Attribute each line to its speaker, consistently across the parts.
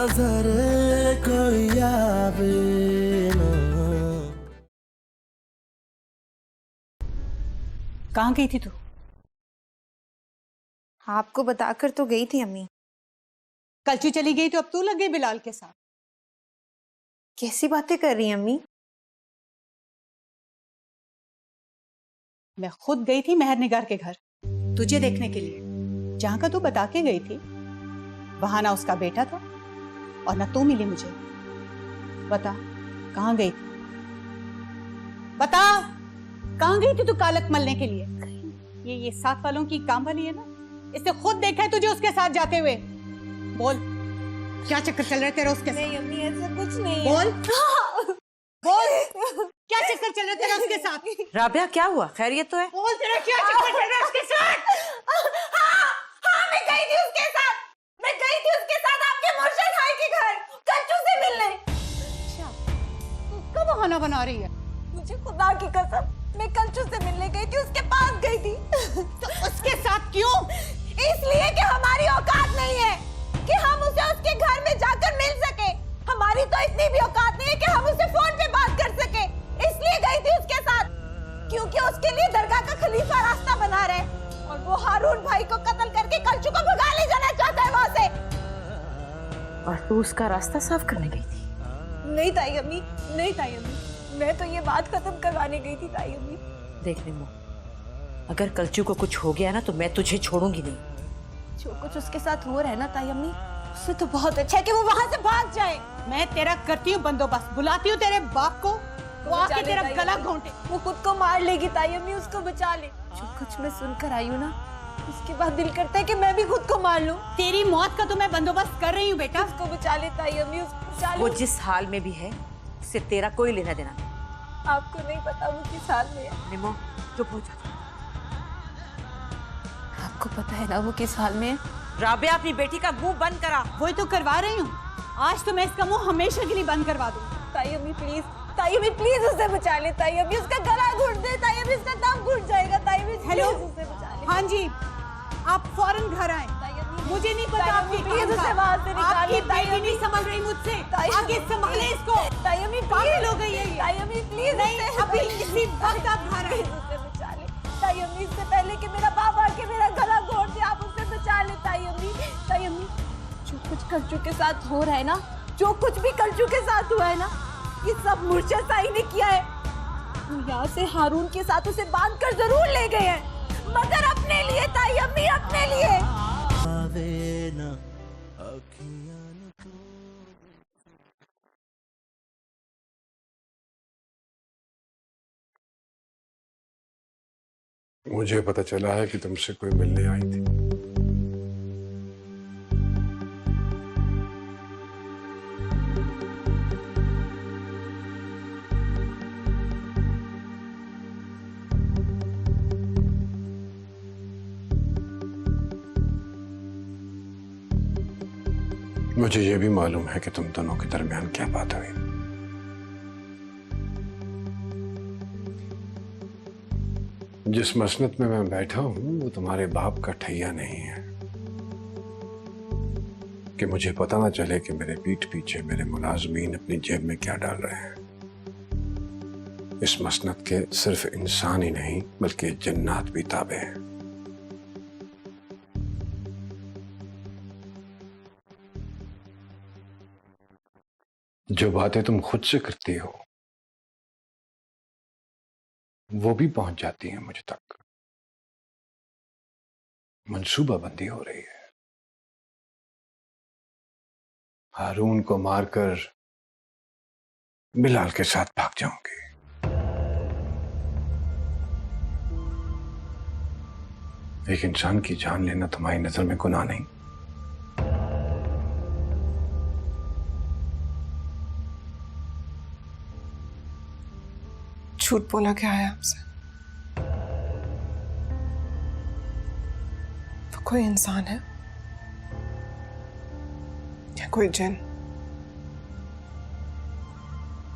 Speaker 1: नजर कोई आवे ना।
Speaker 2: कहाँ गई थी तू?
Speaker 3: आपको बताकर तो गई थी अम्मी।
Speaker 2: कलचू चली गई तो अब तू लग गई बिलाल के साथ।
Speaker 3: कैसी बातें कर रही हैं अम्मी?
Speaker 2: मैं खुद गई थी मेहर निगार के घर तुझे देखने के लिए, जहां का तू बता के गई थी। वहां ना उसका बेटा था और ना तू मिली मुझे। बता कहाँ गई थी? बता कहाँ गई थी तू कालक मलने के लिए? ये साथ वालों की काम वाली है ना, इसने खुद देखा है तुझे उसके साथ जाते हुए। बोल क्या चक्कर चल रहा है तेरा उसके साथ?
Speaker 3: नहीं अम्मी ऐसा कुछ नहीं है।
Speaker 2: बोल बोल क्या चक्कर चल रहा है तेरा उसके साथ?
Speaker 4: राबिया क्या हुआ? खैरियत तो है?
Speaker 2: बोल तेरा क्या चक्कर चल रहा है उसके साथ?
Speaker 3: हाँ मैं गई थी उसके साथ। मैं गई थी उसके साथ आपके मुर्शिद भाई के घर कच्चू से मिलने।
Speaker 2: अच्छा तू कब बहाना बना रही है?
Speaker 3: मुझे खुदा की कसम मैं कच्चू से मिलने गई थी, उसके पास गई थी।
Speaker 2: तो उसके साथ क्यों?
Speaker 3: इसलिए कि हमारी औकात नहीं है कि हम उसे उसके घर में जाकर मिल सके। हमारी तो इतनी भी औकात नहीं है कि हम उसे फोन पे बात कर सके। इसलिए गई थी उसके साथ क्योंकि उसके लिए दरगाह का खलीफा रास्ता बना रहा है और वो हारून भाई को कत्ल करके कल्चू को भगा ले जाना चाहता है वहां से।
Speaker 4: और तू उसका रास्ता साफ करने गई थी?
Speaker 3: नहीं ताई अम्मी, नहीं ताई अम्मी, मैं तो ये बात खत्म करवाने गई थी ताई अम्मी।
Speaker 4: देख निम्मो, अगर कल्चू को कुछ हो गया ना तो मैं तुझे छोड़ूंगी नहीं।
Speaker 3: जो कुछ उसके साथ हो रहा है ना ताई अम्मी, उससे तो बहुत अच्छा है कि वो वहां से भाग जाए।
Speaker 2: मैं तेरा करती हूँ बंदोबस्त, बुलाती हूँ तेरे बाप को, वो आके तेरा गला घोंटे।
Speaker 3: वो खुद को मार लेगी ताई अम्मी, उसको बचा ले। जो कुछ मैं सुनकर आई हूँ ना, उसके बाद दिल करता है कि मैं भी खुद को मार लूं।
Speaker 2: तेरी मौत का तो मैं बंदोबस्त कर रही हूँ बेटा।
Speaker 3: उसको बचा ले ताई अम्मी, उसको बचा ले।
Speaker 4: वो जिस हाल में भी है उससे तेरा कोई लेना देना नहीं।
Speaker 3: आपको नहीं पता वो किस हाल में है।
Speaker 4: निम्मो चुप हो जा।
Speaker 3: आपको पता है ना वो किस हाल में है?
Speaker 4: राबिया अपनी बेटी का मुंह बंद करा।
Speaker 2: वही तो करवा रही हूँ, आज तो मैं इसका मुंह हमेशा के लिए बंद करवा दूँ।
Speaker 3: ताई अम्मी प्लीज, ताई अम्मी प्लीज उसे बचा ले। ताई अम्मी उसका गला घुट दे, ताई अम्मी उसका दम घुट जाएगा। ताई अम्मी
Speaker 2: हेलो
Speaker 3: उसे बचा ले।
Speaker 2: हाँ जी, आप फौरन घर आए। मुझे नहीं पता आपकी
Speaker 3: प्लीज उसे वहां से निकालिए।
Speaker 2: आपकी बेटी नहीं समझ रही मुझसे, आगे संभाले इसको।
Speaker 3: ताई अम्मी
Speaker 2: पागल हो गई है ये।
Speaker 3: ताई अम्मी प्लीज
Speaker 2: नहीं अभी इसी वक्त आप घर आए।
Speaker 3: उसे बचा ले ताई अम्मी, इससे पहले कि मेरा बाप आके मेरा गला घोट दे, आप उसे बचा ले ताई अम्मी। ताई अम्मी जो कुछ कल्चू के साथ हो रहा है ना, जो कुछ भी कल्चू के साथ हुआ है ना, ये सब मुर्शिद साई ने किया है। हम यहाँ से हारून के साथ उसे बांध कर जरूर ले गए हैं, मगर अपने लिए ताई अम्मी, अपने लिए।
Speaker 1: आवे ना अखियां न तो।
Speaker 5: मुझे पता चला है कि तुमसे कोई मिलने आई थी। मुझे यह भी मालूम है कि तुम दोनों के दरमियान क्या बात हुई। जिस मसनत में मैं बैठा हूं वो तुम्हारे बाप का ठैया नहीं है कि मुझे पता ना चले कि मेरे पीठ पीछे मेरे मुलाजमीन अपनी जेब में क्या डाल रहे हैं। इस मसनत के सिर्फ इंसान ही नहीं बल्कि जन्नात भी ताबे हैं। जो बातें तुम खुद से करती हो वो भी पहुंच जाती हैं मुझ तक। मंसूबाबंदी हो रही है। हारून को मारकर बिलाल के साथ भाग जाऊंगी। एक इंसान की जान लेना तुम्हारी नजर में गुनाह नहीं?
Speaker 6: झूठ बोला क्या है आपसे? वो कोई इंसान है या कोई जिन?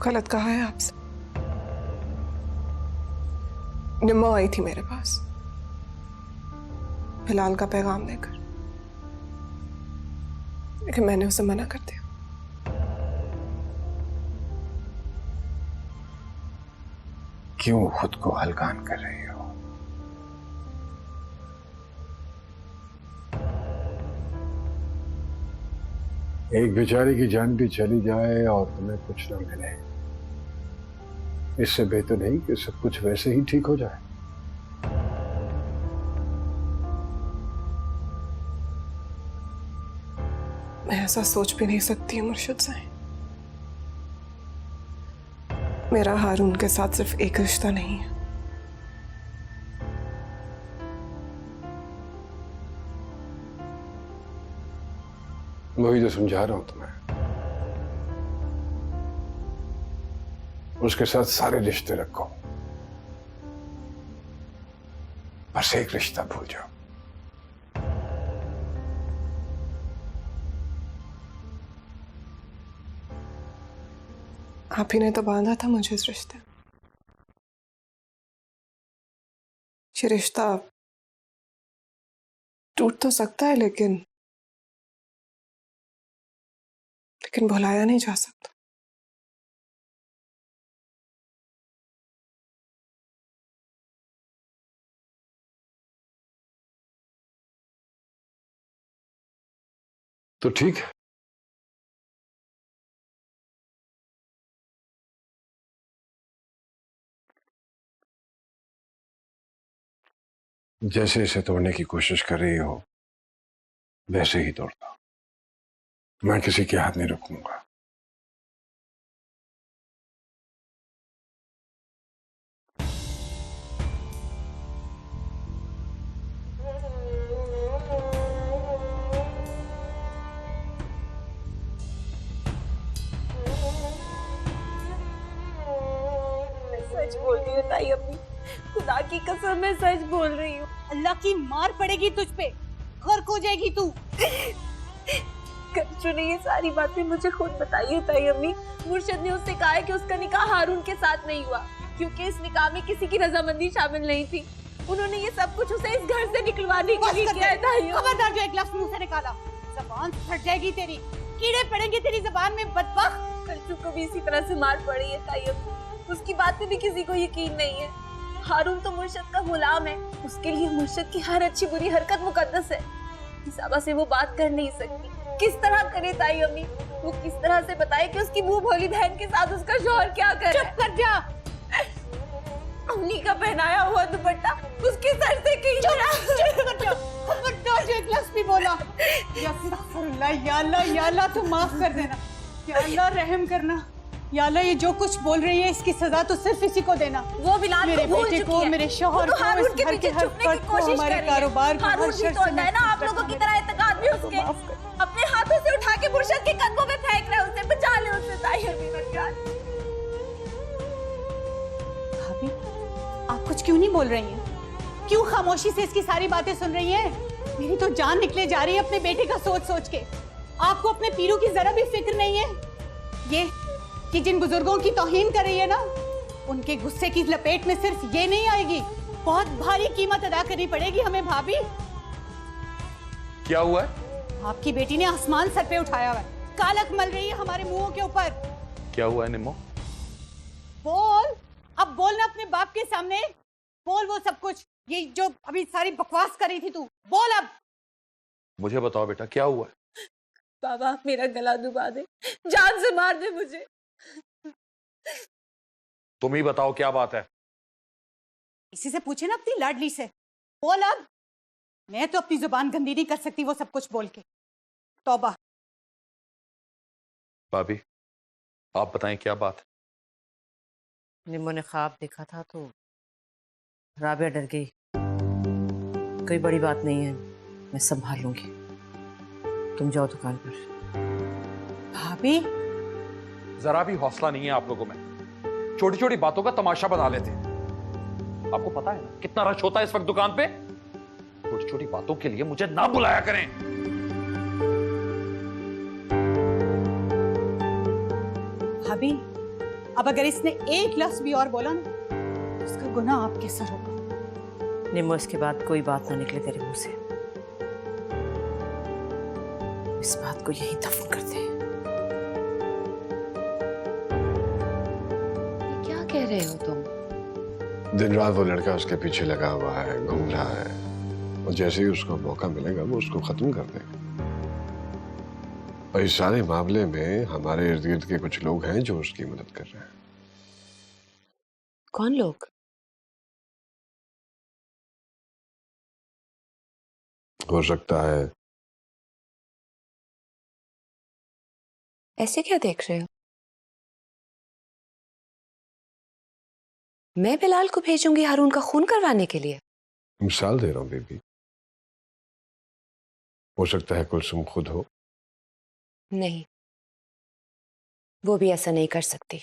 Speaker 6: गलत कहा है आपसे। निम्मो आई थी मेरे पास बिलाल का पैगाम देकर, लेकिन मैंने उसे मना कर दिया।
Speaker 5: क्यों खुद को हलकान कर रही हो? एक बेचारी की जान भी चली जाए और तुम्हें कुछ न मिले, इससे बेहतर नहीं कि सब कुछ वैसे ही ठीक हो जाए।
Speaker 6: मैं ऐसा सोच भी नहीं सकती मुर्शिद साईं। मेरा हारून के साथ सिर्फ एक रिश्ता नहीं है,
Speaker 5: वही तो समझा रहा हूं तुम्हें। उसके साथ सारे रिश्ते रखो, बस एक रिश्ता भूल जाओ।
Speaker 6: आप ही ने तो बांधा था मुझे इस रिश्ते में। ये रिश्ता टूट तो सकता है लेकिन भुलाया नहीं जा सकता।
Speaker 5: तो ठीक है, जैसे इसे तोड़ने की कोशिश कर रही हो वैसे ही तोड़ दो। मैं किसी के हाथ नहीं रुकूंगा।
Speaker 3: सच बोल रही हूँ ताई अम्मी, खुदा की कसम मैं सच बोल रही हूँ।
Speaker 2: अल्लाह की मार पड़ेगी तुझ पे, गर्क हो जाएगी तू।
Speaker 3: कंचू ने ये सारी बातें मुझे खुद बताई है ताई अम्मी। मुर्शिद ने उससे कहा है कि उसका निकाह हारून के साथ नहीं हुआ क्योंकि इस निकाह में किसी की रजामंदी शामिल नहीं थी। उन्होंने ये सब कुछ उसे इस घर से निकलवाने के लिए किया है ताई अम्मी।
Speaker 2: खबरदार जो एक लफ्ज मुंह से निकाला, जबान फट जाएगी तेरी, कीड़े पड़ेंगे तेरी जबान में बदबख्त।
Speaker 3: कंचू को भी इसी तरह से मार पड़ी है ताई अम्मी। उसकी बात पे भी किसी को यकीन नहीं है। हारून तो मुर्शिद का गुलाम है, उसके लिए मुर्शिद की हर अच्छी बुरी हरकत मुकद्दस है। हिसाबा से वो बात कर नहीं सकती। किस तरह करे ताई अम्मी? वो किस तरह से बताए कि उसकी मुंह भोली बहन के साथ उसका शौहर क्या कर रहा है?
Speaker 2: चुप कर जा।
Speaker 3: अम्मी का पहनाया हुआ दुपट्टा उसके सर से खींच रहा है।
Speaker 2: चुप कर जा। खबरदार जो एक लफ्ज भी बोला। या अस्तगफुरुल्लाह, या अल्लाह तू माफ कर देना, या अल्लाह रहम करना, या अल्लाह ये जो कुछ बोल रही है इसकी सजा तो सिर्फ इसी को देना।
Speaker 3: वो बिलाल
Speaker 2: मेरे
Speaker 3: को भूल
Speaker 2: बेटे
Speaker 3: चुकी
Speaker 2: को,
Speaker 3: है।
Speaker 2: मेरे शौहर
Speaker 3: वो तो
Speaker 2: को,
Speaker 3: हारून
Speaker 2: इस
Speaker 3: के
Speaker 2: घर
Speaker 3: पीछे
Speaker 2: के हर
Speaker 3: छुपने की
Speaker 2: फर्द को,
Speaker 3: कोशिश
Speaker 2: हमारे
Speaker 3: कर रही है।
Speaker 2: कारोबार को, हर
Speaker 3: हारून भी
Speaker 2: शर
Speaker 3: तो
Speaker 2: से
Speaker 3: होता है ना आप लोगों की तरह इत्तेकाद भी उसके। अपने हाथों से उठा के मुर्शिद के कदमों में फेंक रहे, उसे बचा ले, उससे ताई अम्मी का ख्याल।
Speaker 2: भाभी, आप कुछ क्यों नहीं बोल रही हैं? क्यों खामोशी से इसकी सारी बातें सुन रही हैं? मेरी तो जान निकले जा रही है अपने बेटे का सोच सोच के। आपको अपने पीरों की जरा भी फिक्र नहीं है? ये कि जिन बुजुर्गों की तौहीन कर रही है ना, उनके गुस्से की लपेट में सिर्फ ये नहीं आएगी, बहुत भारी कीमत अदा करनी पड़ेगी हमें। भाभी,
Speaker 7: क्या हुआ है?
Speaker 2: आपकी बेटी ने आसमान सर पे उठाया हुआ है, कालक मल रही है हमारे मुंहों के ऊपर।
Speaker 7: क्या हुआ है निम्मो?
Speaker 2: बोल, अब बोलना अपने बाप के सामने, बोल वो सब कुछ, ये जो अभी सारी बकवास कर रही थी तू, बोल अब।
Speaker 7: मुझे बताओ बेटा, क्या हुआ है?
Speaker 3: बाबा आप मेरा गला दुबा दे, जान से मार दे मुझे।
Speaker 7: तुम ही बताओ क्या बात है?
Speaker 2: इसी से पूछे ना अपनी लाडली से, बोल अब। मैं तो अपनी जुबान गंदी नहीं कर सकती वो सब कुछ बोल के। तौबा।
Speaker 7: भाभी आप बताएं क्या बात है?
Speaker 4: निम्मो ने ख्वाब देखा था तो राबिया डर गई। कोई बड़ी बात नहीं है, मैं संभाल लूंगी, तुम जाओ दुकान पर।
Speaker 2: भाभी,
Speaker 7: जरा भी हौसला नहीं है आप लोगों में, छोटी छोटी बातों का तमाशा बना लेते हैं। आपको पता है ना कितना रश होता है इस वक्त दुकान पे? छोटी छोटी बातों के लिए मुझे ना बुलाया करें।
Speaker 2: भाभी, अब अगर इसने एक लफ्ज भी और बोला ना, उसका गुनाह आपके सर होगा।
Speaker 4: निम्मो, इसके बाद कोई बात ना निकले तेरे मुंह से। इस बात को यही दफन कर दे।
Speaker 8: क्या कह रहे हो तुम?
Speaker 5: दिन रात वो लड़का उसके पीछे लगा हुआ है, घूम रहा है, और जैसे ही उसको मौका मिलेगा वो उसको खत्म कर देगा। और इस सारे मामले में हमारे इर्द गिर्द के कुछ लोग हैं जो उसकी मदद कर रहे हैं।
Speaker 8: कौन लोग?
Speaker 5: हो सकता है।
Speaker 8: ऐसे क्या देख रहे हो? मैं बिलाल को भेजूंगी हारून का खून करवाने के लिए?
Speaker 5: मिसाल दे रहा हूं बेबी। हो सकता है कुलसुम खुद हो।
Speaker 8: नहीं, वो भी ऐसा नहीं कर सकती।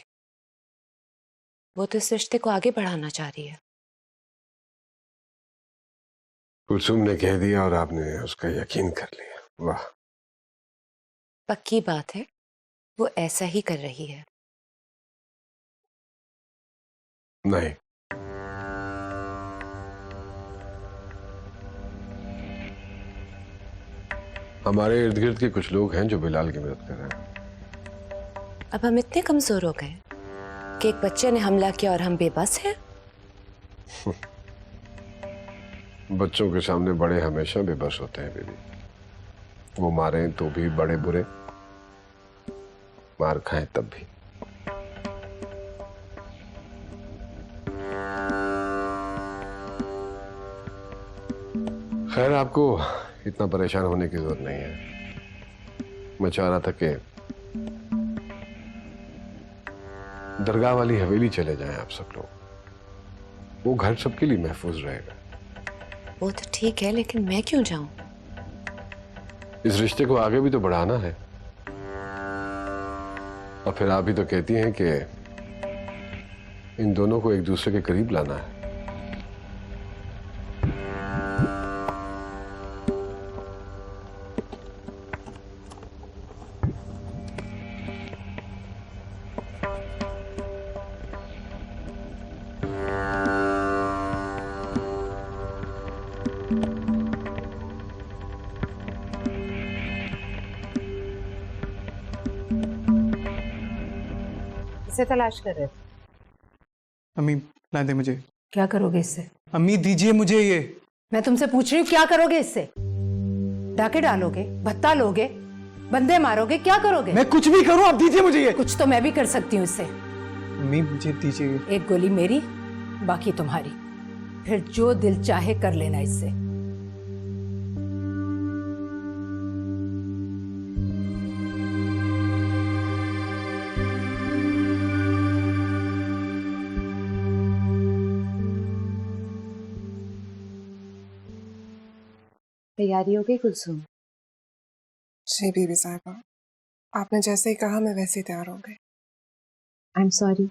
Speaker 8: वो तो इस रिश्ते को आगे बढ़ाना चाह रही है।
Speaker 5: कुलसुम ने कह दिया और आपने उसका यकीन कर लिया। वाह।
Speaker 8: पक्की बात है, वो ऐसा ही कर रही है।
Speaker 5: नहीं, हमारे इर्द गिर्द के कुछ लोग हैं जो बिलाल की मदद कर रहे हैं।
Speaker 8: अब हम इतने कमजोर हो गए कि एक बच्चे ने हमला किया और हम बेबस हैं।
Speaker 5: बच्चों के सामने बड़े हमेशा बेबस होते हैं बेबी। वो मारें तो भी बड़े बुरे, मार खाएं तब भी। खैर, आपको इतना परेशान होने की जरूरत नहीं है। मैं चाह रहा था कि दरगाह वाली हवेली चले जाएं आप सब लोग। वो घर सबके लिए महफूज रहेगा।
Speaker 8: वो तो ठीक है, लेकिन मैं क्यों जाऊं?
Speaker 5: इस रिश्ते को आगे भी तो बढ़ाना है। और फिर आप ही तो कहती हैं कि इन दोनों को एक दूसरे के करीब लाना है।
Speaker 4: इसे तलाश कर रहे थे।
Speaker 9: अम्मी ला दे मुझे।
Speaker 10: क्या करोगे इससे?
Speaker 9: अम्मी दीजिए मुझे ये।
Speaker 10: मैं तुमसे पूछ रही हूँ, क्या करोगे इससे? डाके डालोगे, भत्ता लोगे, बंदे मारोगे, क्या करोगे?
Speaker 9: मैं कुछ भी करूं, आप दीजिए मुझे ये।
Speaker 10: कुछ तो मैं भी कर सकती हूँ इससे।
Speaker 9: अम्मी मुझे दीजिए ये।
Speaker 10: एक गोली मेरी, बाकी तुम्हारी। फिर जो दिल चाहे कर लेना इससे।
Speaker 8: तैयारी हो गई कुलसुम?
Speaker 6: जी बीबी साहिबा, आपने जैसे ही कहा मैं वैसे ही तैयार हो गई।
Speaker 8: आई एम सॉरी,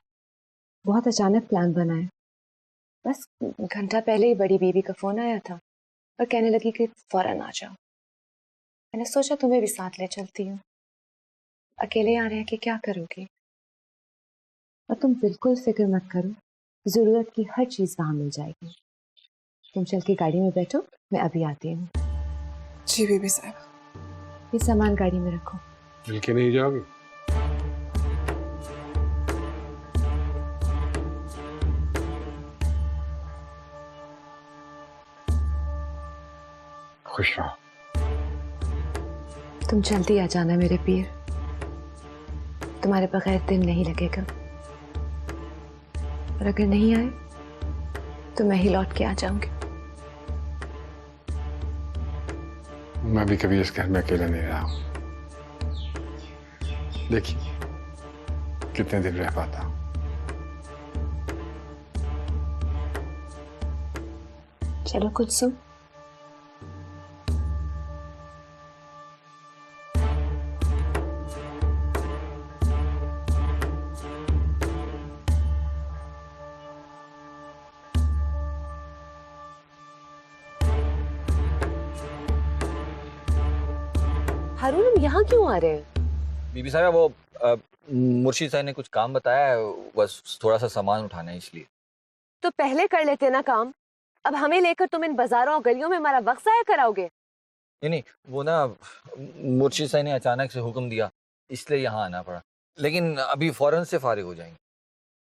Speaker 8: बहुत अचानक प्लान बना है। बस घंटा पहले ही बड़ी बीबी का फोन आया था और कहने लगी कि फौरन आ जाओ। मैंने सोचा तुम्हें भी साथ ले चलती हूँ। अकेले आ रहे हैं कि क्या करोगे? और तुम बिल्कुल फिक्र मत करो, जरूरत की हर चीज वहां मिल जाएगी। तुम चल के गाड़ी में बैठो, मैं अभी आती हूँ।
Speaker 6: जी बीबी साहिबा।
Speaker 8: ये सामान गाड़ी में रखो।
Speaker 5: मिल के नहीं जाओगी? खुश रहो।
Speaker 8: तुम जल्दी आ जाना मेरे पीर, तुम्हारे बगैर दिल नहीं लगेगा। और अगर नहीं आए तो मैं ही लौट के आ जाऊंगी।
Speaker 5: मैं भी कभी इस घर में अकेले नहीं रहा हूं। देखिए कितने दिन रह पाता हूं।
Speaker 8: चलो कुलसुम। हारून, हम यहाँ क्यों आ रहे हैं?
Speaker 11: बीबी साहब, वो मुर्शीद साहब ने कुछ काम बताया है, बस थोड़ा सा सामान उठाना है इसलिए।
Speaker 8: तो पहले कर लेते ना काम। अब हमें लेकर तुम इन बाजारों और गलियों में हमारा वक्त जाया कराओगे?
Speaker 11: नहीं, वो ना मुर्शीद साहब ने अचानक से हुक्म दिया, इसलिए यहाँ आना पड़ा। लेकिन अभी फौरन से फारिग हो जाएंगे।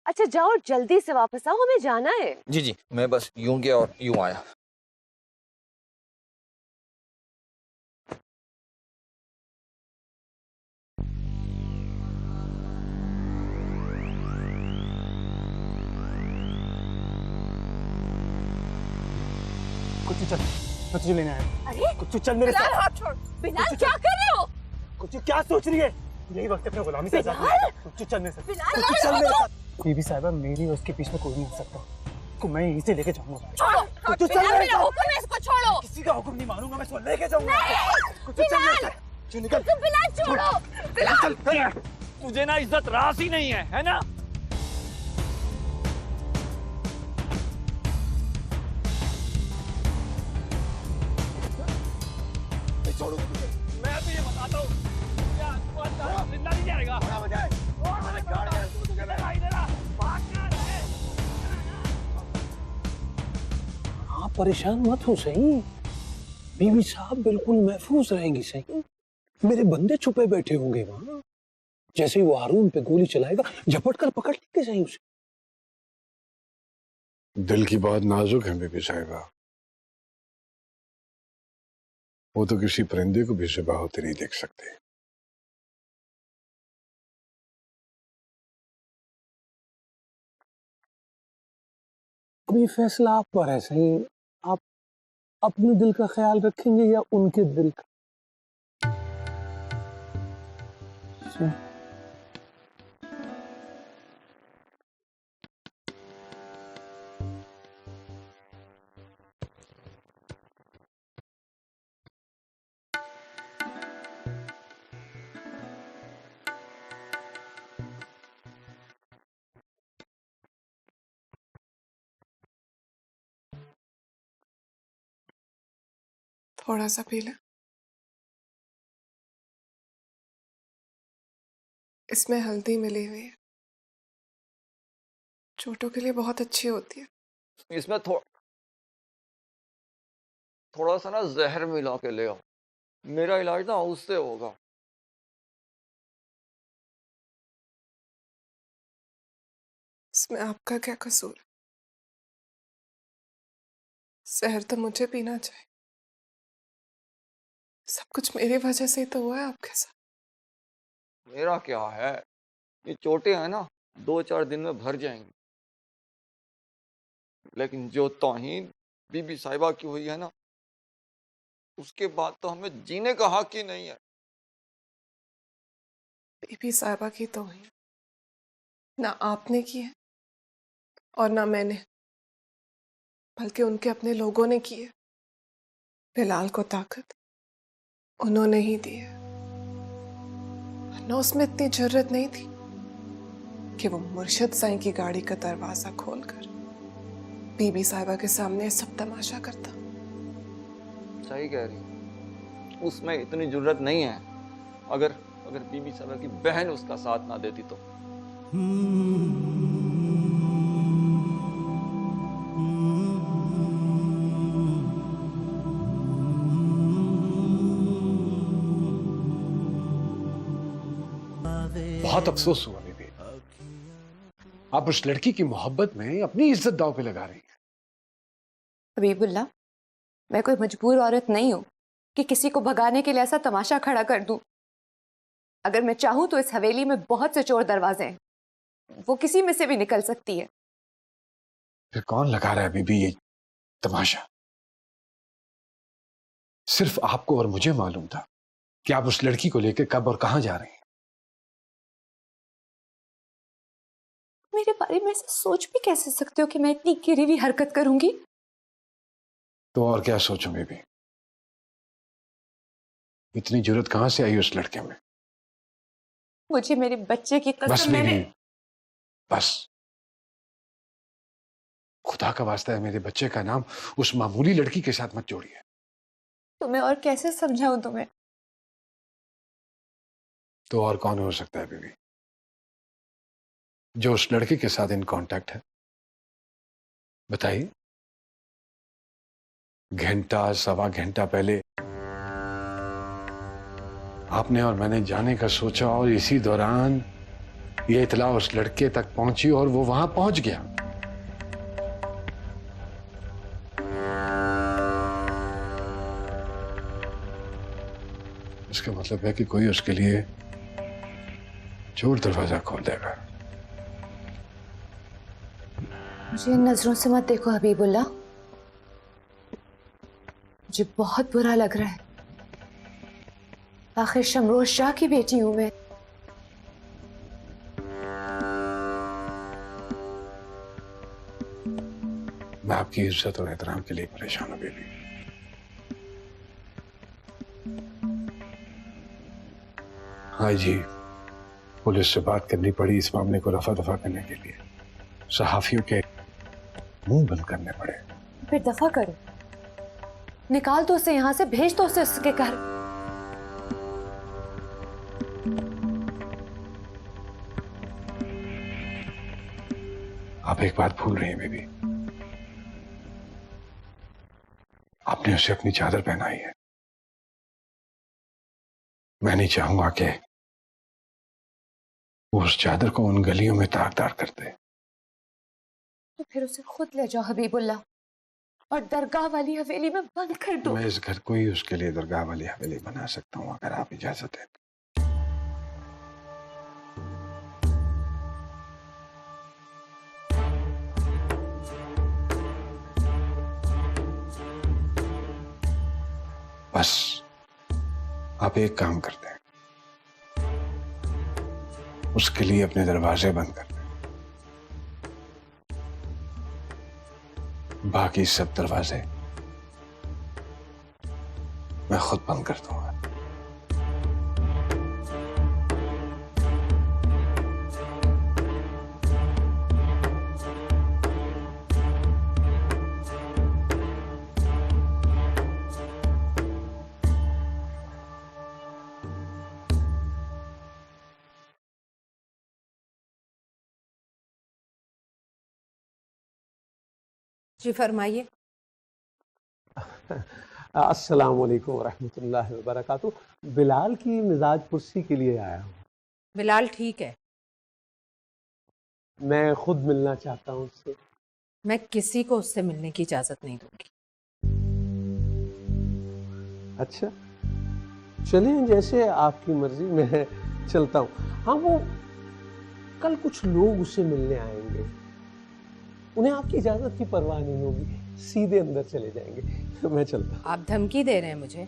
Speaker 8: अच्छा जाओ जल्दी से वापस आओ, हमें जाना है।
Speaker 11: जी जी, मैं बस यूं गया और यूं आया।
Speaker 9: कुछ चल, मैं तुझे लेने आया।
Speaker 3: अरे
Speaker 9: कुछ चल मेरे
Speaker 3: बिलाल,
Speaker 9: साथ।
Speaker 3: हाथ छोड़। बिलाल क्या कर रहे हो?
Speaker 9: कुछ क्या सोच रही है? यही वक्त है अपने गुलामी से आजाद होने का। कुछ चल मेरे साथ।
Speaker 3: बिलाल,
Speaker 9: कुछ चल मेरे साथ। बीबी साहिबा, मेरी और उसके बीच में कोई नहीं हो सकता। को मैं यहीं से लेके जाऊंगा।
Speaker 3: छोड़ो।
Speaker 9: कुछ चल
Speaker 3: बिलाल,
Speaker 9: मेरे
Speaker 3: मेरा
Speaker 9: साथ।
Speaker 3: हुक्म है, इसको छोड़ो।
Speaker 9: किसी का हुक्म नहीं मानूंगा, मैं इसको लेके जाऊंगा। कुछ चल मेरे साथ। चल निकल।
Speaker 3: बिलाल छोड़ो। बिलाल
Speaker 7: तुझे ना इज्जत रास ही नहीं है ना?
Speaker 9: छोड़ो मुझे।
Speaker 7: मैं तो ये बताता हूँ, क्या तू अंदर जिंदा नहीं जाएगा? और मैंने कहा था, तू तुझे दिखाई दे रहा, भाग क्या रहा है?
Speaker 12: आप परेशान मत हो सही, बीवी साहब बिल्कुल महफूज रहेंगी सही। मेरे बंदे छुपे बैठे होंगे वहां, जैसे ही वो हारून पे गोली चलाएगा झपट कर पकड़ लेंगे सही उसे।
Speaker 5: दिल की बात नाजुक है बीबी साहिबा, वो तो किसी परिंदे को भी ज़िबा होते नहीं देख सकते।
Speaker 12: अब ये फैसला आप पर है सही, आप अपने दिल का ख्याल रखेंगे या उनके दिल का?
Speaker 6: थोड़ा सा पी ले। इसमें हल्दी मिली हुई है, चोटों के लिए बहुत अच्छी होती है।
Speaker 11: इसमें थोड़ा सा ना जहर मिला के ले आओ, मेरा इलाज ना उससे होगा।
Speaker 6: इसमें आपका क्या कसूर है? जहर तो मुझे पीना चाहिए। सब कुछ मेरी वजह से ही तो हुआ है आपके साथ।
Speaker 11: मेरा क्या है, ये चोटें हैं ना 2-4 दिन में भर जाएंगी, लेकिन जो तौहीन बीबी साहिबा की हुई है ना, उसके बाद तो हमें जीने का हक ही नहीं है।
Speaker 6: बीबी साहिबा की तो हुई ना आपने की है और ना मैंने, बल्कि उनके अपने लोगों ने की है। बिलाल को ताकत उन्होंने ही दी है, वरना उसमें इतनी जरूरत नहीं थी कि वो मुर्शिद साईं की गाड़ी का दरवाजा खोलकर बीबी साहिबा के सामने सब तमाशा करता।
Speaker 11: सही कह रही, उसमें इतनी जरूरत नहीं है। अगर बीबी साहिबा की बहन उसका साथ ना देती तो।
Speaker 5: बहुत अफसोस हुआ बीबी, आप उस लड़की की मोहब्बत में अपनी इज्जत दांव पे लगा रही हैं।
Speaker 8: हबीबुल्लाह, मैं कोई मजबूर औरत नहीं हूँ कि किसी को भगाने के लिए ऐसा तमाशा खड़ा कर दूं। अगर मैं चाहूं तो इस हवेली में बहुत से चोर दरवाजे हैं, वो किसी में से भी निकल सकती है।
Speaker 5: फिर कौन लगा रहा है बीबी ये तमाशा? सिर्फ आपको और मुझे मालूम था कि आप उस लड़की को लेकर कब और कहां जा रहे हैं।
Speaker 8: मेरे बारे में ऐसा सोच भी कैसे सकते हो कि मैं इतनी गिरी हुई हरकत करूंगी?
Speaker 5: तो और क्या सोचूं बेबी, इतनी जरूरत कहां से आई उस लड़के में?
Speaker 8: मुझे मेरे बच्चे की
Speaker 5: बस
Speaker 8: कसम
Speaker 5: बेबी,
Speaker 8: मैंने।
Speaker 5: बस, खुदा का वास्ता है मेरे बच्चे का नाम उस मामूली लड़की के साथ मत जोड़िए।
Speaker 8: तुम्हें और कैसे समझाऊं तुम्हें?
Speaker 5: तो और कौन हो सकता है बेबी जो उस लड़के के साथ इन कांटेक्ट है? बताइए। घंटा सवा घंटा पहले आपने और मैंने जाने का सोचा और इसी दौरान ये इतला उस लड़के तक पहुंची और वो वहां पहुंच गया। इसका मतलब है कि कोई उसके लिए जोर दरवाजा खोल देगा।
Speaker 8: मुझे इन नजरों से मत देखो हबीबुल्ला, मुझे बहुत बुरा लग रहा है। आखिर शमरोज शाह की बेटी हूं मैं।
Speaker 5: मैं आपकी इज्जत और एहतराम के लिए परेशान हूं बेबी। हाँ जी, पुलिस से बात करनी पड़ी इस मामले को रफा दफा करने के लिए। सहाफियों के मुंह बंद करने पड़े।
Speaker 8: फिर दफा करो, निकाल दो उसे यहां से, भेज दो उसे उसके घर।
Speaker 5: आप एक बात भूल रही हैं बेबी, आपने उसे अपनी चादर पहनाई है। मैं नहीं चाहूंगा कि वो उस चादर को उन गलियों में ताकदार कर दे।
Speaker 8: तो फिर उसे खुद ले जाओ हबीबुल्ला और दरगाह वाली हवेली में बंद कर दो।
Speaker 5: मैं इस घर को ही उसके लिए दरगाह वाली हवेली बना सकता हूं अगर आप इजाजत दें। बस आप एक काम करते हैं, उसके लिए अपने दरवाजे बंद कर दें। बाकी सब दरवाजे मैं खुद बंद कर दूंगा।
Speaker 10: जी फरमाइए।
Speaker 12: अस्सलाम वालेकुम रहमतुल्लाहि व बरकातुहू। बिलाल की मिजाज पुरसी के लिए आया हूँ।
Speaker 10: बिलाल ठीक है,
Speaker 12: मैं खुद मिलना चाहता हूँ उससे।
Speaker 10: मैं किसी को उससे मिलने की इजाजत नहीं दूंगी।
Speaker 12: अच्छा चलिए, जैसे आपकी मर्जी, मैं चलता हूँ। हाँ, वो कल कुछ लोग उससे मिलने आएंगे, उन्हें आपकी इजाजत की परवाह नहीं होगी, सीधे अंदर चले जाएंगे। तो मैं चलता हूँ।
Speaker 10: आप धमकी दे रहे हैं मुझे?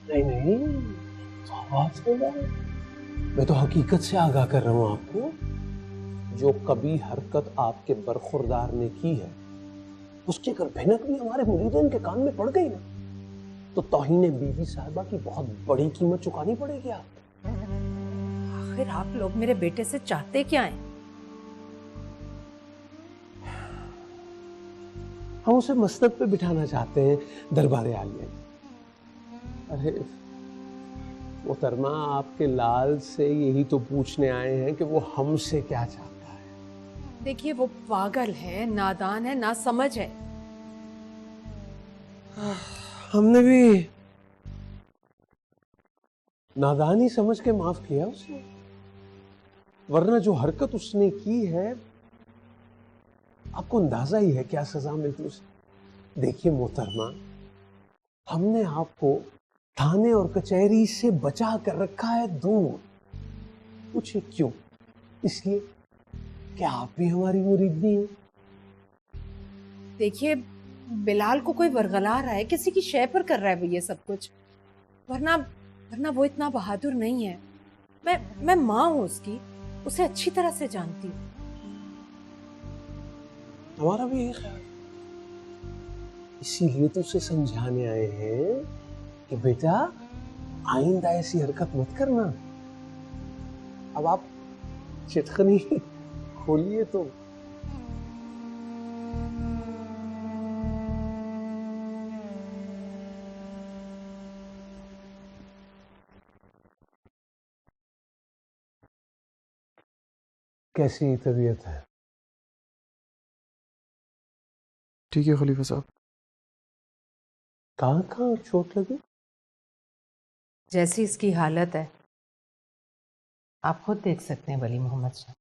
Speaker 12: नहीं नहीं, तो आवाज हो रहा है। मैं तो हकीकत से आगाह कर रहा हूँ आपको। जो कभी हरकत आपके बरखुरदार ने की है, उसकी अगर भनक भी हमारे मुरीदों के कान में पड़ गई ना, तो तौहीन बीवी साहिबा की बहुत बड़ी कीमत चुकानी पड़ेगी आपको।
Speaker 10: आखिर आप लोग मेरे बेटे से चाहते क्या हैं?
Speaker 12: हम उसे मसनद पे बिठाना चाहते हैं दरबारे आलिया। अरे मोहतरमा, आपके लाल से यही तो पूछने आए हैं कि वो हमसे क्या चाहता है।
Speaker 10: देखिए, वो पागल है, नादान है, नासमझ है।
Speaker 12: हमने भी नादानी समझ के माफ किया उसे, वरना जो हरकत उसने की है, आपको अंदाजा ही है क्या सजा मिलती उसे। देखिए मोहतरमा, हमने आपको थाने और कचहरी से बचा कर रखा है दूर। पूछे क्यों? इसलिए क्या आप भी हमारी मुरीदनी हैं?
Speaker 10: देखिए, बिलाल को कोई वरगला रहा है, किसी की शय पर कर रहा है वो ये सब कुछ, वरना वो इतना बहादुर नहीं है। मैं माँ हूं उसकी, उसे अच्छी तरह से जानती हूँ।
Speaker 12: हमारा भी यही ख्याल, इसीलिए तो उसे समझाने आए हैं कि बेटा आइंदा ऐसी हरकत मत करना। अब आप चिटखनी खोलिए तो। कैसी तबीयत है?
Speaker 13: ठीक है खलीफा साहब।
Speaker 12: कहाँ कहाँ चोट लगी?
Speaker 10: जैसी इसकी हालत है, आप खुद देख सकते हैं वली मोहम्मद शाह।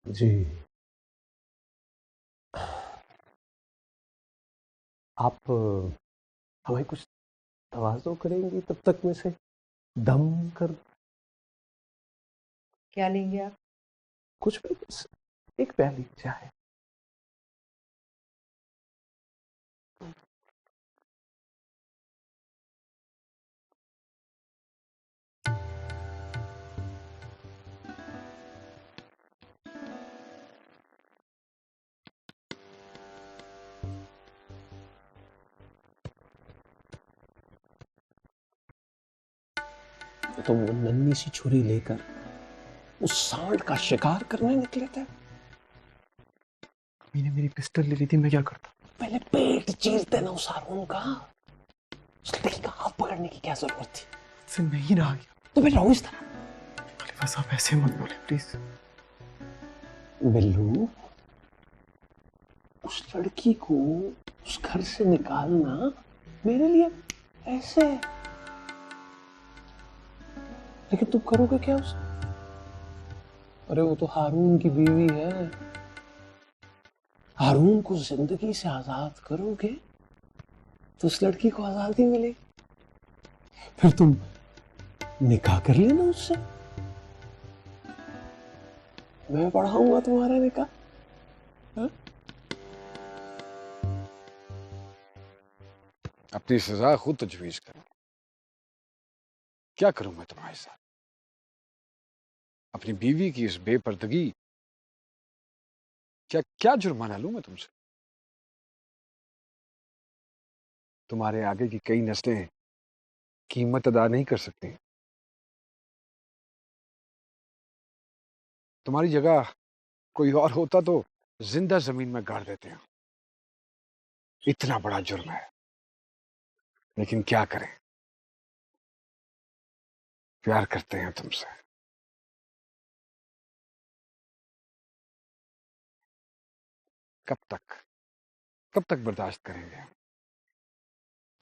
Speaker 12: जी, आप हमें कुछ तवाज़ो करेंगी तब तक में से दम कर
Speaker 10: क्या लेंगे आप?
Speaker 12: कुछ भी, बस एक प्याली चाय। तो वो नन्ही सी छुरी लेकर उस सांड का शिकार करने निकले थे।
Speaker 13: मैंने मेरी पिस्टल ले ली थी, मैं क्या करता?
Speaker 12: पहले पेट चीरते ना उस हारून का। उस लड़की का हाथ पकड़ने की क्या जरूरत थी?
Speaker 13: से नहीं रहा गया।
Speaker 12: तो मैं रहूं इस तरह?
Speaker 13: खलीफा साहब ऐसे मत बोले प्लीज।
Speaker 12: बिल्लू, उस लड़की को उस घर से निकालना मेरे लिए ऐसे है, लेकिन तुम करोगे क्या उसे? अरे वो तो हारून की बीवी है। हारून को जिंदगी से आजाद करोगे तो उस लड़की को आजादी मिलेगी। फिर तुम निकाह कर लेना उससे, मैं पढ़ाऊंगा तुम्हारा निकाह। हाँ?
Speaker 5: अपनी सजा खुद तजवीज करो। क्या करूं मैं तुम्हारे साथ? अपनी बीवी की इस बेपर्दगी, क्या क्या जुर्माना लूं मैं तुमसे? तुम्हारे आगे की कई नस्लें कीमत अदा नहीं कर सकती। तुम्हारी जगह कोई और होता तो जिंदा जमीन में गाड़ देते हैं। इतना बड़ा जुर्म है, लेकिन क्या करें, प्यार करते हैं तुमसे। कब तक बर्दाश्त करेंगे?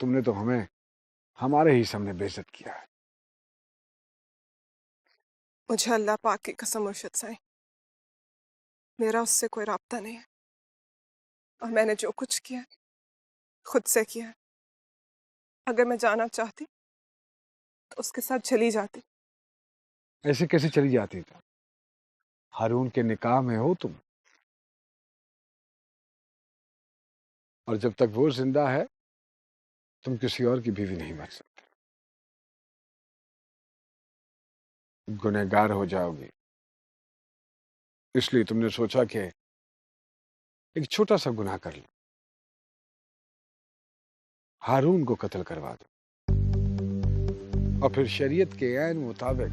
Speaker 5: तुमने तो हमें हमारे ही सामने बेइज्जत किया है।
Speaker 6: मुझे अल्लाह पाक की कसम मुर्शिद साईं, मेरा उससे कोई राब्ता नहीं है, और मैंने जो कुछ किया खुद से किया। अगर मैं जाना चाहती तो उसके साथ चली जाती।
Speaker 5: ऐसे कैसे चली जाती? तो हारून के निकाह में हो तुम, और जब तक वो जिंदा है तुम किसी और की बीवी नहीं बन सकते। गुनहगार हो जाओगी, इसलिए तुमने सोचा कि एक छोटा सा गुनाह कर लो, हारून को कत्ल करवा दो, और फिर शरीयत के ऐन मुताबिक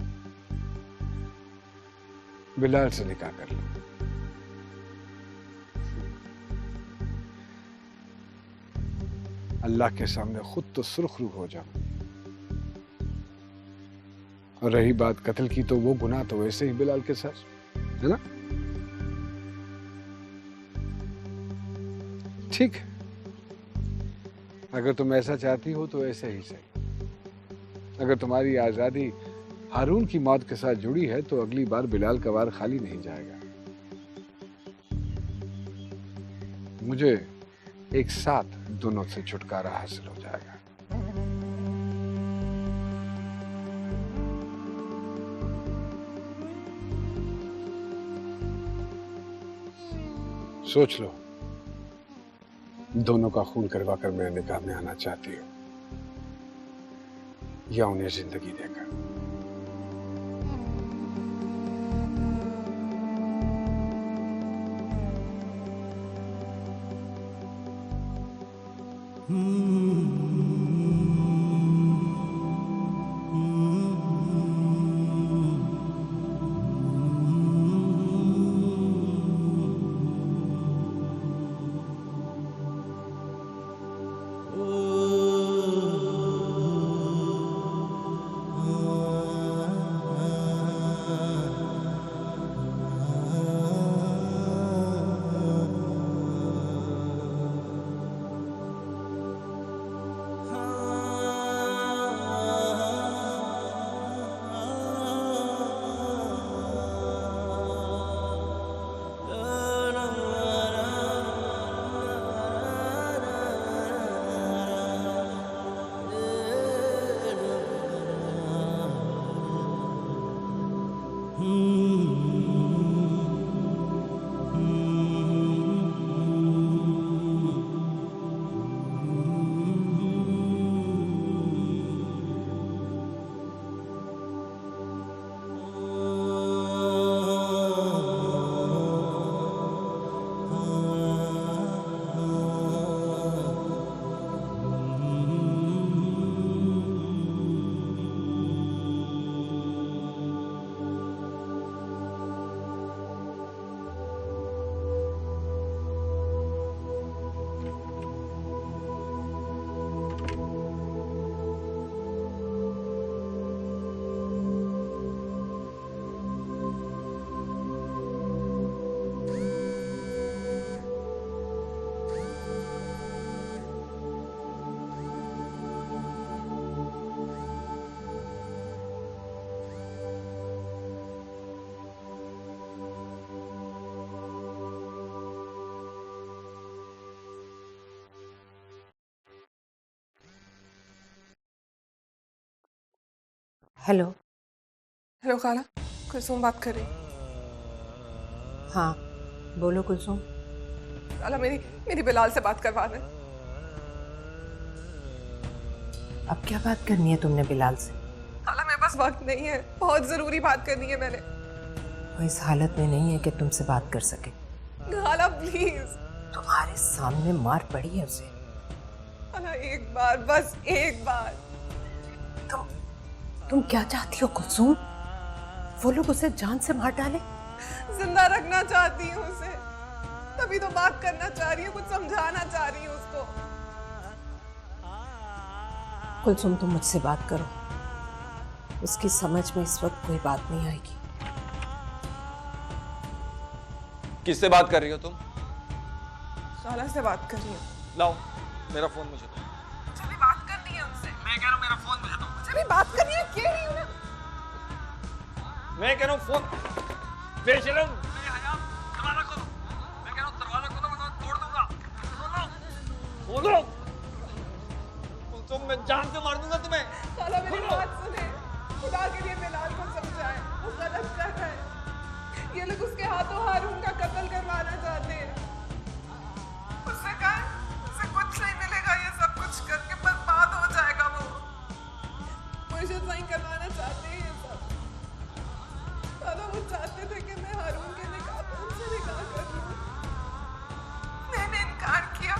Speaker 5: बिलाल से निकाह कर लो। अल्लाह के सामने खुद तो सुर्खरू हो जाओ। और रही बात कत्ल की, तो वो गुनाह तो वैसे ही बिलाल के साथ है ना। ठीक, अगर तुम ऐसा चाहती हो तो ऐसे ही सही। अगर तुम्हारी आजादी हारून की मौत के साथ जुड़ी है तो अगली बार बिलाल का वार खाली नहीं जाएगा। मुझे एक साथ दोनों से छुटकारा हासिल हो जाएगा। सोच लो, दोनों का खून करवा कर मेरे निकाह में आना चाहती हो या उन्हें जिंदगी देकर।
Speaker 1: Oh
Speaker 10: hello.
Speaker 6: हेलो खाला, कुलसुम बात कर रही।
Speaker 10: हाँ बोलो कुलसुम।
Speaker 6: खाला मेरी बिलाल से बात करवा दे।
Speaker 10: अब क्या बात करनी है तुमने बिलाल से?
Speaker 6: खाला मेरे पास वक्त नहीं है, बहुत जरूरी बात करनी है मैंने।
Speaker 10: वो इस हालत में नहीं है कि तुमसे बात कर सके।
Speaker 6: खाला प्लीज।
Speaker 10: तुम्हारे सामने मार पड़ी है उसे।
Speaker 6: खाला एक बार, बस एक बार।
Speaker 10: तुम क्या चाहती हो कुलसुम? वो लोग उसे जान से मार डाले?
Speaker 6: जिंदा रखना चाहती हूँ उसे, तभी तो बात करना चाह रही हूँ, कुछ समझाना चाह रही हूँ उसको।
Speaker 10: कुलसुम तुम मुझसे बात करो, उसकी समझ में इस वक्त कोई बात नहीं आएगी।
Speaker 11: किससे बात कर रही हो तुम?
Speaker 6: खाला से बात कर रही हूँ।
Speaker 11: लाओ मेरा फोन मुझे दो।
Speaker 6: मुझे भी बात करनी है उनसे।
Speaker 11: मैं कह रहा हूँ मेरा फोन मुझे दो।
Speaker 6: मुझे भी बात करनी है, कह रही हूँ ना।
Speaker 11: मैं कह रहा हूँ फोन बेशरम बेहया, दरवाजा खोलो। मैं कह रहा हूँ दरवाजा खोलो वरना तोड़ दूंगा। खोलो तुम, मैं जान से मार दूंगा तुम्हें।
Speaker 6: खाला मेरी बात सुने, खुदा के लिए बिलाल को समझाए, वो गलत कर रहा है। ये लोग उसके हाथों हारून का कत्ल करवाना चाहते हैं। उसने कहा उसे कुछ नहीं मिलेगा, ये सब कुछ करके बर्बाद हो जाएगा वो। मुझे साइन करवाना चाहते हैं ये सब। खाला वो चाहते थे कि मैं हारून के निकाह पे उनसे निकाह कर लूं। मैंने इनकार किया।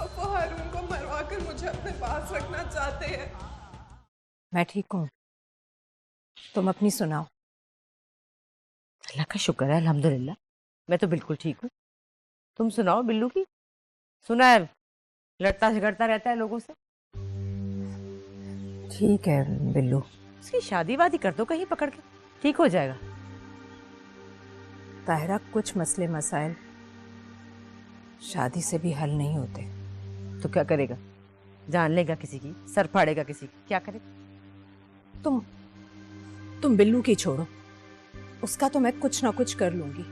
Speaker 6: अब वो हारून को मरवा कर मुझे अपने पास रखना चाहते हैं।
Speaker 10: मैं ठीक हूँ, तुम अपनी सुनाओ।
Speaker 4: अल्लाह का शुक्र है, अल्हम्दुलिल्लाह मैं तो बिल्कुल ठीक हूँ। तुम सुनाओ बिल्लू की। सुना है लड़ता झगड़ता रहता है लोगों से।
Speaker 10: ठीक है बिल्लू।
Speaker 4: उसकी शादी वादी कर दो कहीं पकड़ के, ठीक हो जाएगा।
Speaker 10: ताहिरा कुछ मसले मसाइल शादी से भी हल नहीं होते।
Speaker 4: तो क्या करेगा? जान लेगा किसी की, सर फाड़ेगा किसी की, क्या करेगा?
Speaker 10: तुम बिल्लू की छोड़ो, उसका तो मैं कुछ ना कुछ कर लूंगी।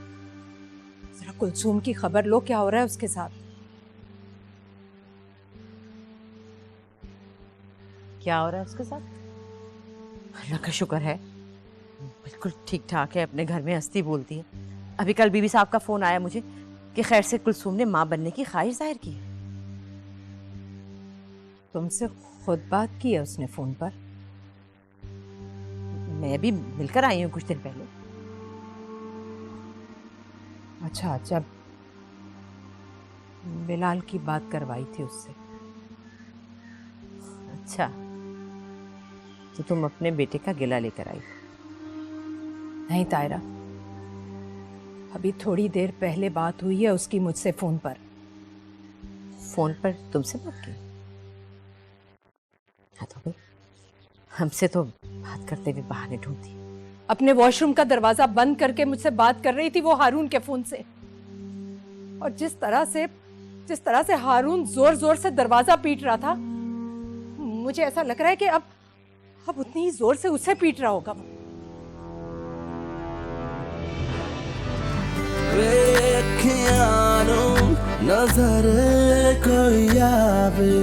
Speaker 10: जरा कुलसुम की खबर लो, क्या हो रहा है उसके साथ?
Speaker 4: क्या हो रहा है उसके साथ? अल्लाह का शुक्र है बिल्कुल ठीक ठाक है, अपने घर में हंसती बोलती है। अभी कल बीबी साहब का फोन आया मुझे कि खैर से कुलसुम ने माँ बनने की ख्वाहिश जाहिर की है।
Speaker 10: तुमसे खुद बात की है उसने फोन पर?
Speaker 4: मैं भी मिलकर आई हूँ कुछ दिन पहले।
Speaker 10: अच्छा, जब बिलाल की बात करवाई थी उससे।
Speaker 4: अच्छा, तो तुम अपने बेटे का गिला लेकर आई?
Speaker 10: नहीं तायरा, अभी थोड़ी देर पहले बात हुई है उसकी मुझसे फोन पर।
Speaker 4: फोन पर तुमसे बात की? हाँ तो भाई, हमसे तो बात करते हुए बहाने ढूंढती।
Speaker 10: अपने वॉशरूम का दरवाजा बंद करके मुझसे बात कर रही थी वो हारून के फोन से। और जिस तरह से हारून जोर जोर से दरवाजा पीट रहा था, मुझे ऐसा लग रहा है कि अब उतनी ही जोर से उसे पीट रहा होगा।
Speaker 1: नजर कोई आवे